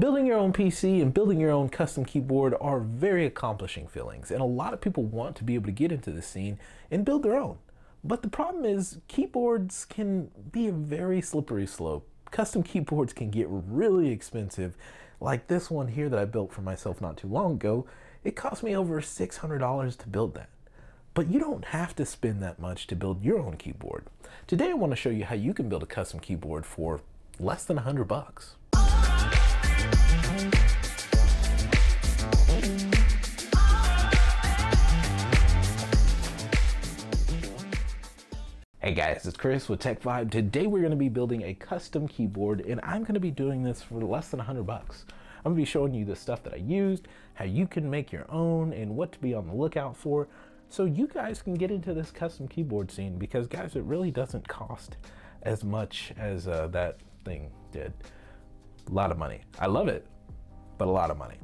Building your own PC and building your own custom keyboard are very accomplishing feelings, and a lot of people want to be able to get into the scene and build their own. But the problem is keyboards can be a very slippery slope. Custom keyboards can get really expensive, like this one here that I built for myself not too long ago. It cost me over $600 to build that. But you don't have to spend that much to build your own keyboard. Today I want to show you how you can build a custom keyboard for less than $100. Hey guys, it's Chris with Tech Vibe. Today we're going to be building a custom keyboard, and I'm going to be doing this for less than $100. I'm going to be showing you the stuff that I used, how you can make your own, and what to be on the lookout for, so you guys can get into this custom keyboard scene, because guys, it really doesn't cost as much as that thing did. A lot of money. I love it, but a lot of money.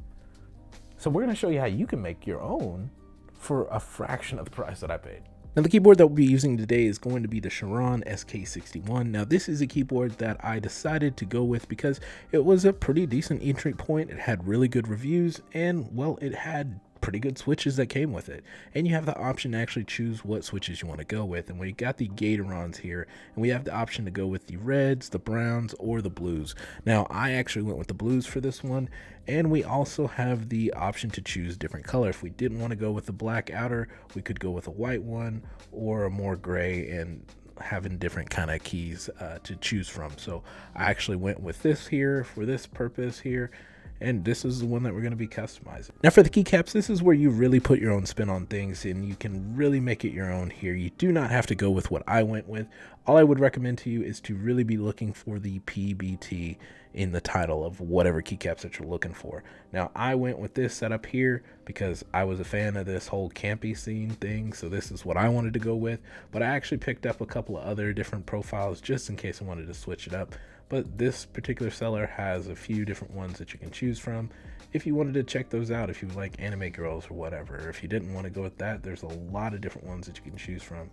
So we're going to show you how you can make your own for a fraction of the price that I paid. Now the keyboard that we'll be using today is going to be the Sharon SK61. Now this is a keyboard that I decided to go with because it was a pretty decent entry point. It had really good reviews, and well, it had pretty good switches that came with it, and you have the option to actually choose what switches you want to go with. And we got the Gatorons here, and we have the option to go with the reds, the browns, or the blues. Now I actually went with the blues for this one, and we also have the option to choose different color. If we didn't want to go with the black outer, we could go with a white one or a more gray, and having different kind of keys to choose from. So I actually went with this here for this purpose here, and this is the one that we're going to be customizing. Now for the keycaps, this is where you really put your own spin on things, and you can really make it your own here. You do not have to go with what I went with. All I would recommend to you is to really be looking for the PBT in the title of whatever keycaps that you're looking for. Now I went with this setup here because I was a fan of this whole campy scene thing, so this is what I wanted to go with, but I actually picked up a couple of other different profiles just in case I wanted to switch it up. But this particular seller has a few different ones that you can choose from if you wanted to check those out, if you like anime girls or whatever. If you didn't want to go with that, there's a lot of different ones that you can choose from.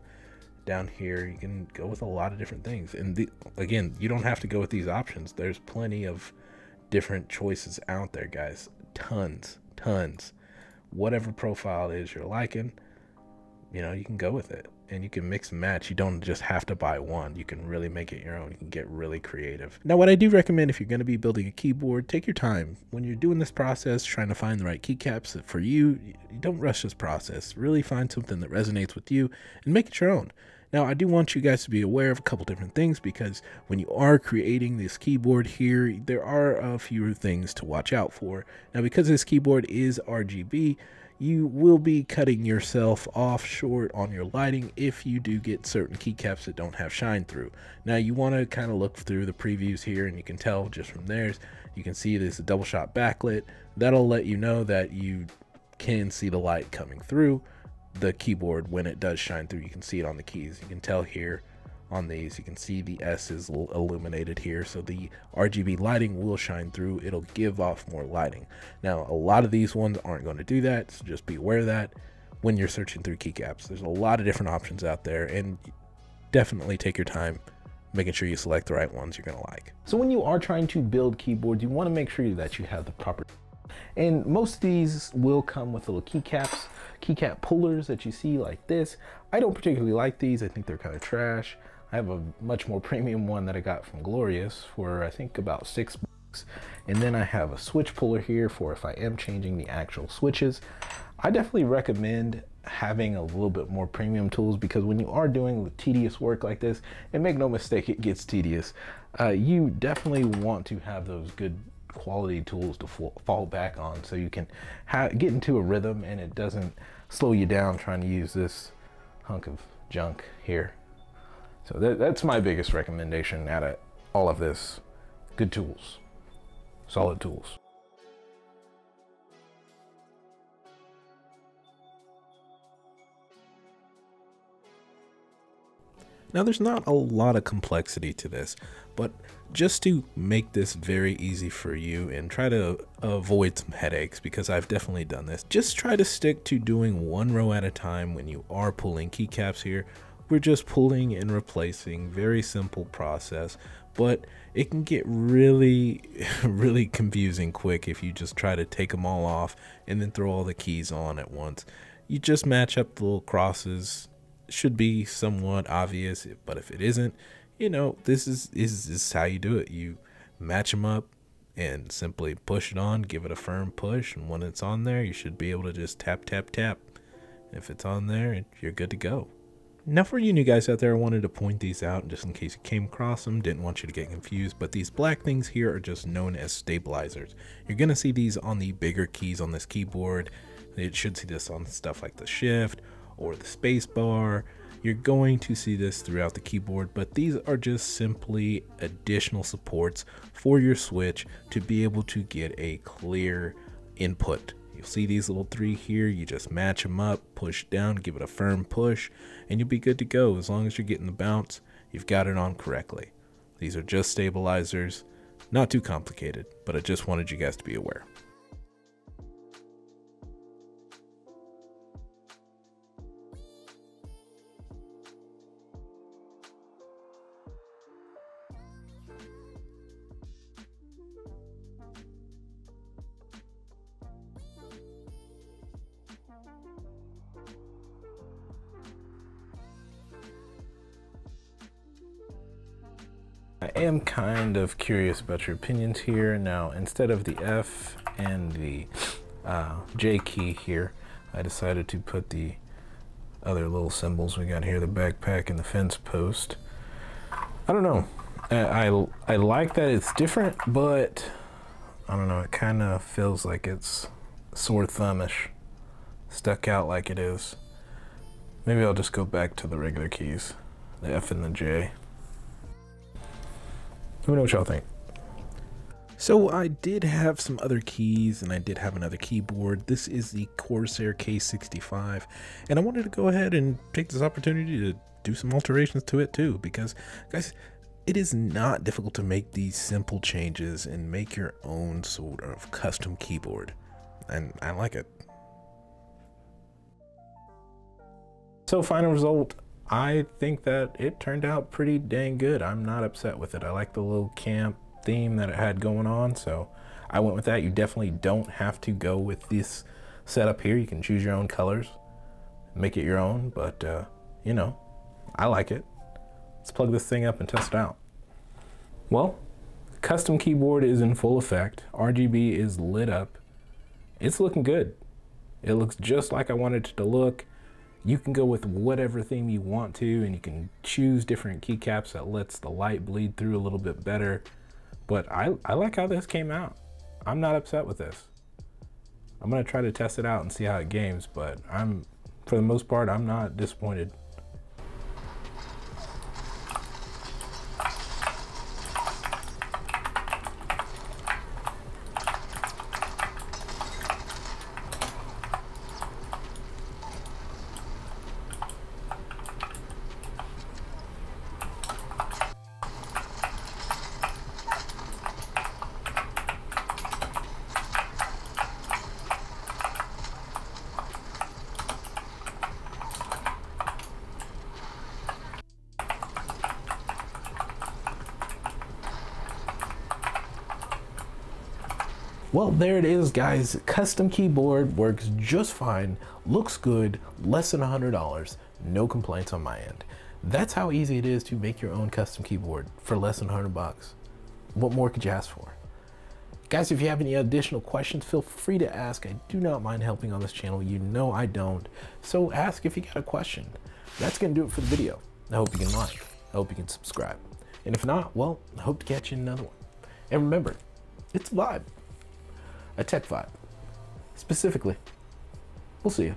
Down here you can go with a lot of different things, and again, you don't have to go with these options. There's plenty of different choices out there, guys. Tons. Whatever profile it is you're liking, you know, you can go with it, and you can mix and match. You don't just have to buy one. You can really make it your own. You can get really creative. Now what I do recommend, if you're going to be building a keyboard, take your time when you're doing this process, trying to find the right keycaps for you. You don't rush this process. Really find something that resonates with you and make it your own. Now, I do want you guys to be aware of a couple different things, because when you are creating this keyboard here, there are a few things to watch out for. Now, because this keyboard is RGB, you will be cutting yourself off short on your lighting if you do get certain keycaps that don't have shine through. Now, you want to kind of look through the previews here, and you can tell just from theirs, you can see this double shot backlit. That'll let you know that you can see the light coming through the keyboard when it does shine through. You can see it on the keys. You can tell here on these, you can see the S is illuminated here, so the RGB lighting will shine through. It'll give off more lighting. Now a lot of these ones aren't going to do that, so just be aware of that when you're searching through keycaps. There's a lot of different options out there, and definitely take your time making sure you select the right ones you're going to like. So when you are trying to build keyboards, you want to make sure that you have the proper, and most of these will come with little keycaps, keycap pullers that you see like this. I don't particularly like these. I think they're kind of trash. I have a much more premium one that I got from Glorious for I think about $6. And then I have a switch puller here for if I am changing the actual switches. I definitely recommend having a little bit more premium tools, because when you are doing tedious work like this, and make no mistake, it gets tedious, you definitely want to have those good quality tools to fall back on, so you can get into a rhythm and it doesn't slow you down trying to use this hunk of junk here. So that's my biggest recommendation out of all of this. Good tools, solid tools. Now there's not a lot of complexity to this, but just to make this very easy for you and try to avoid some headaches, because I've definitely done this, just try to stick to doing one row at a time when you are pulling keycaps here. We're just pulling and replacing, very simple process, but it can get really, really confusing quick if you just try to take them all off and then throw all the keys on at once. You just match up the little crosses. Should be somewhat obvious, but if it isn't, you know, this is how you do it. You match them up and simply push it on, give it a firm push, and when it's on there, you should be able to just tap, tap, tap. If it's on there, you're good to go. Now for you new guys out there, I wanted to point these out just in case you came across them, didn't want you to get confused, but these black things here are just known as stabilizers. You're going to see these on the bigger keys on this keyboard. You should see this on stuff like the shift or the space bar. You're going to see this throughout the keyboard, but these are just simply additional supports for your switch to be able to get a clear input. You'll see these little three here. You just match them up, push down, give it a firm push, and you'll be good to go. As long as you're getting the bounce, you've got it on correctly. These are just stabilizers, not too complicated, but I just wanted you guys to be aware. I am kind of curious about your opinions here. Now, instead of the F and the J key here, I decided to put the other little symbols we got here, the backpack and the fence post. I don't know. I like that it's different, but I don't know. It kind of feels like it's sore thumbish, stuck out like it is. Maybe I'll just go back to the regular keys, the F and the J. Let me know what y'all think. So I did have some other keys and I did have another keyboard. This is the Corsair K65, and I wanted to go ahead and take this opportunity to do some alterations to it too, because guys, it is not difficult to make these simple changes and make your own sort of custom keyboard, and I like it. So final result, I think that it turned out pretty dang good. I'm not upset with it. I like the little camp theme that it had going on, so I went with that. You definitely don't have to go with this setup here. You can choose your own colors, make it your own, but you know, I like it. Let's plug this thing up and test it out. Well, custom keyboard is in full effect. RGB is lit up. It's looking good. It looks just like I wanted it to look. You can go with whatever theme you want to, and you can choose different keycaps that lets the light bleed through a little bit better. But I like how this came out. I'm not upset with this. I'm gonna try to test it out and see how it games, but for the most part, I'm not disappointed. Well, there it is, guys. Custom keyboard works just fine, looks good, less than $100, no complaints on my end. That's how easy it is to make your own custom keyboard for less than 100 bucks. What more could you ask for? Guys, if you have any additional questions, feel free to ask. I do not mind helping on this channel. You know I don't. So ask if you got a question. That's gonna do it for the video. I hope you can like, I hope you can subscribe. And if not, well, I hope to catch you in another one. And remember, it's a vibe. A tech vibe. Specifically. We'll see you.